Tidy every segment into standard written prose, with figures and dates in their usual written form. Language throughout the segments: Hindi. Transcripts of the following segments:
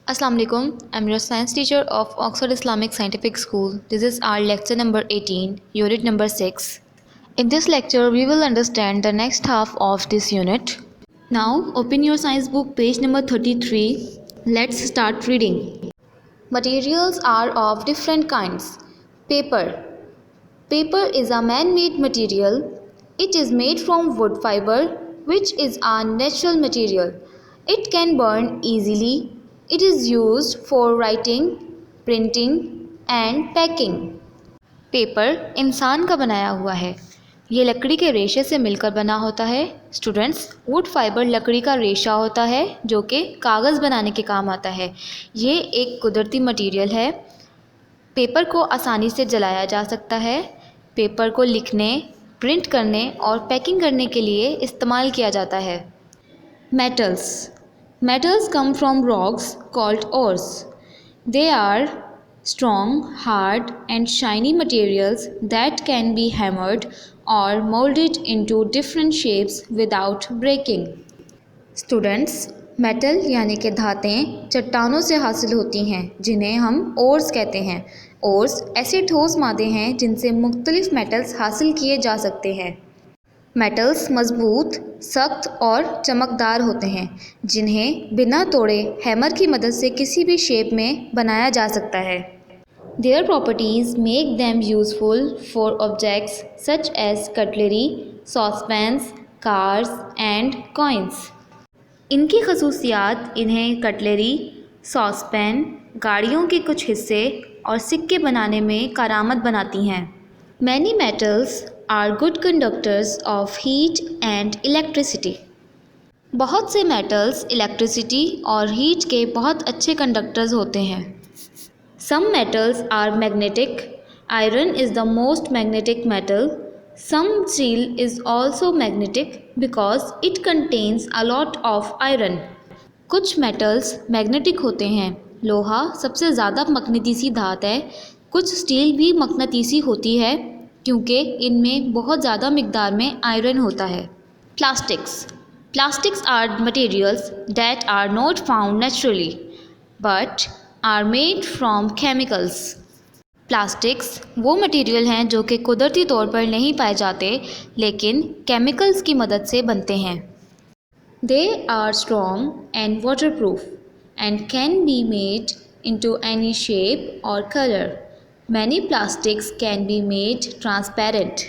Assalamu alaikum. I'm your science teacher of Oxford Islamic Scientific School. This is our lecture number 18, unit number 6. In this lecture, we will understand the next half of this unit. Now, open your science book, page number 33. Let's start reading. Materials are of different kinds. Paper. Paper is a man-made material. It is made from wood fiber, which is a natural material. It can burn easily. It is used for writing, printing and packing. Paper इंसान का बनाया हुआ है। ये लकड़ी के रेशे से मिलकर बना होता है। स्टूडेंट्स, वुड फाइबर लकड़ी का रेशा होता है जो कि कागज़ बनाने के काम आता है। ये एक कुदरती मटेरियल है। पेपर को आसानी से जलाया जा सकता है। पेपर को लिखने, प्रिंट करने और पैकिंग करने के लिए इस्तेमाल किया जाता है। Metals. Metals come from rocks called ores. They are strong, hard and shiny materials that can be hammered or molded into different shapes without breaking. Students, metal यानी कि धातें चट्टानों से हासिल होती हैं जिन्हें हम ओर्स कहते हैं। ओर्स ऐसे ठोस मादे हैं जिनसे मुख्तलिफ मेटल्स हासिल किए जा सकते हैं। मेटल्स मजबूत, सख्त और चमकदार होते हैं जिन्हें बिना तोड़े हैमर की मदद से किसी भी शेप में बनाया जा सकता है। Their properties make them useful for objects such as cutlery, saucepans, cars and coins. इनकी खसूसियात इन्हें कटलरी, सॉसपैन, गाड़ियों के कुछ हिस्से और सिक्के बनाने में कारआमद बनाती हैं। Many metals are good conductors of heat and electricity. बहुत से मेटल्स इलेक्ट्रिसिटी और हीट के बहुत अच्छे कंडक्टर्स होते हैं। Some metals are magnetic. Iron is the most magnetic metal. Some steel is also magnetic because it contains a lot of iron. कुछ मेटल्स मैग्नेटिक होते हैं। लोहा सबसे ज़्यादा मकनातीसी धात है। कुछ स्टील भी मकनातीसी होती है क्योंकि इनमें बहुत ज़्यादा मिकदार में आयरन होता है। Plastics are materials that are not found naturally but are made from chemicals. Plastics वो मटेरियल हैं जो कि कुदरती तौर पर नहीं पाए जाते लेकिन केमिकल्स की मदद से बनते हैं। They are strong and waterproof and can be made into any shape or color. Many plastics can be made transparent.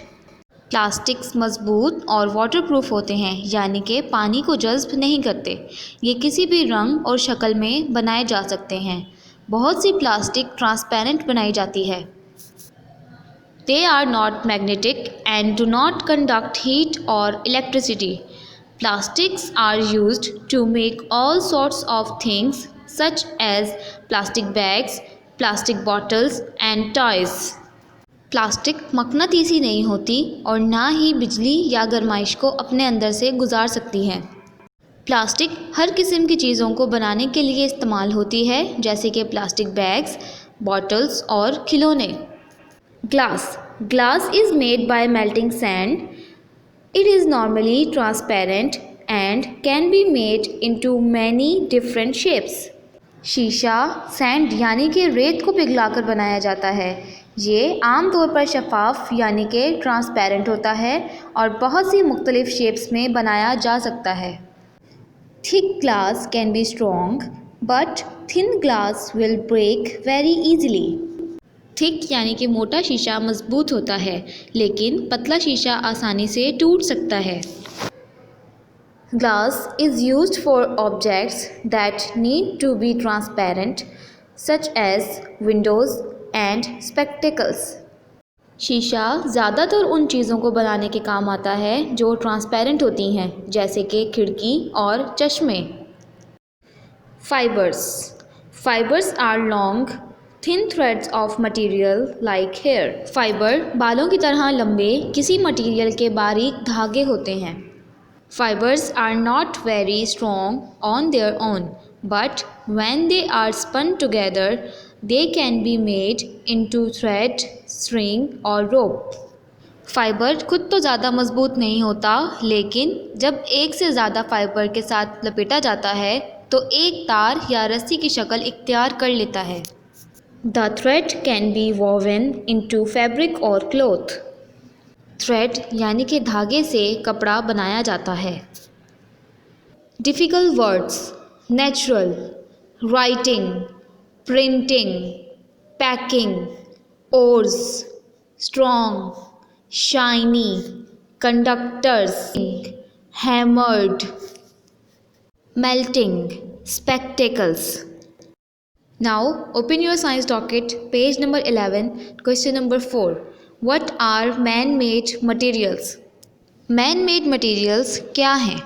Plastics मजबूत और वाटरप्रूफ होते हैं यानी कि पानी को जज़्ब नहीं करते। ये किसी भी रंग और शक्ल में बनाए जा सकते हैं। बहुत सी प्लास्टिक ट्रांसपेरेंट बनाई जाती है। They are not magnetic and do not conduct heat or electricity. Plastics are used to make all sorts of things such as plastic bags, plastic bottles and toys. Plastic मकनातीसी नहीं होती और ना ही बिजली या गर्माइश को अपने अंदर से गुजार सकती है। प्लास्टिक हर किस्म की चीज़ों को बनाने के लिए इस्तेमाल होती है जैसे कि प्लास्टिक बैग्स, बॉटल्स और खिलौने। Glass is made by melting sand. It is normally transparent and can be made into many different shapes. शीशा सैंड यानी कि रेत को पिघलाकर बनाया जाता है। ये आमतौर पर शफाफ यानी कि ट्रांसपेरेंट होता है और बहुत सी मुख्तलिफ शेप्स में बनाया जा सकता है। Thick glass can be strong but thin glass will break very easily. Thick यानी कि मोटा शीशा मजबूत होता है लेकिन पतला शीशा आसानी से टूट सकता है। Glass is used for objects that need to be transparent, such as windows and spectacles. शीशा ज़्यादातर उन चीज़ों को बनाने के काम आता है जो ट्रांसपेरेंट होती हैं जैसे कि खिड़की और चश्मे। Fibers are long, thin threads of material like hair. Fibre बालों की तरह लंबे किसी मटेरियल के बारीक धागे होते हैं। Fibers are not very strong on their own, but when they are spun together, they can be made into thread, string or rope. Fibre खुद तो ज़्यादा मजबूत नहीं होता लेकिन जब एक से ज़्यादा फाइबर के साथ लपेटा जाता है तो एक तार या रस्सी की शक्ल इख्तियार कर लेता है। The thread can be woven into fabric और क्लॉथ। थ्रेड यानी कि धागे से कपड़ा बनाया जाता है। Difficult words: natural, writing, printing, packing, ores, strong, shiny, conductors, hammered, melting, spectacles. Now open your science docket, page number 11, question number 4. What are man-made materials? Man-made materials क्या हैं?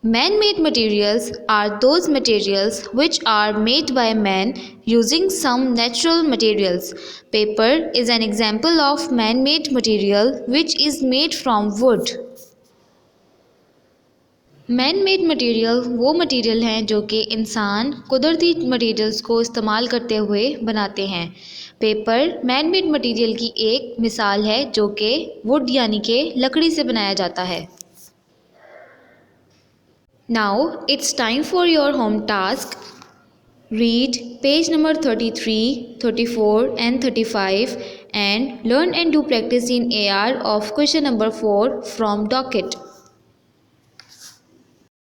Man-made materials are those materials which are made by man using some natural materials. Paper is an example of man-made material which is made from wood. Man made material वो मटेरियल हैं जो कि इंसान कुदरती मटेरियल्स को इस्तेमाल करते हुए बनाते हैं। पेपर मैन मेड मटेरियल की एक मिसाल है जो कि वुड यानी कि लकड़ी से बनाया जाता है। Now it's time for your home task. Read page number 33, 34 and 35 and learn and do practice in AR of question number 4 from docket.